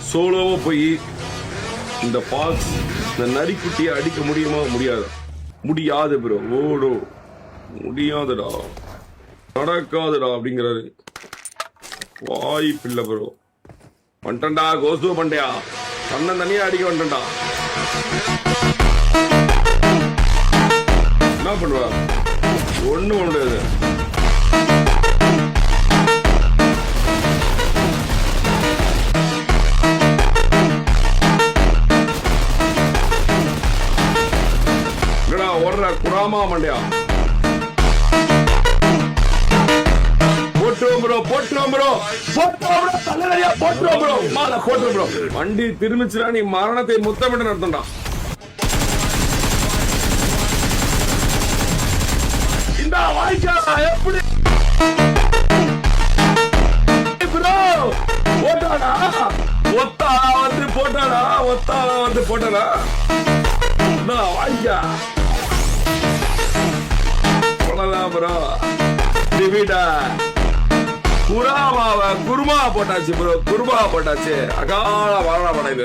சோலோவா போய் இந்த பாக்ஸ் இந்த நரிக்குட்டியை அடிக்க முடியுமா? முடியாது ப்ரோ. ஓடோ முடியாதுடா, நடக்காதுடா அப்படிங்கிறாரு. வாய்ப்பில்லை ப்ரோ. வந்துட்டா கோசு பண்டையா, கண்ணன் தனியா அடிக்க வந்துட்டா. என்ன பண்ணுவா? ஒண்ணும் பண்ண முடியாது. ஓடுற குராமா மண்டையா. போட்டுரும் ப்ரோ, போட்டுரும் ப்ரோ, போட்டுரும் ப்ரோ, தலையா போட்டுரும் ப்ரோ, மாலை போட்டுரும் ப்ரோ. வண்டி திரும்பிச்சுனா நீ மரணத்தை முத்தமிட்டு நடத்தண்டா. இந்த வாய்க்கா எப்படி ப்ரோ போட்டாடா? ஒத்தாளா வந்து போட்டாடா, ஒத்தாளா வந்து போட்டாடா. வாய்க்கா ப்ரோ. டிவிடா குருமா போட்டாச்சு ப்ரோ, குருமா போட்டாச்சு. அகால வாழ படையில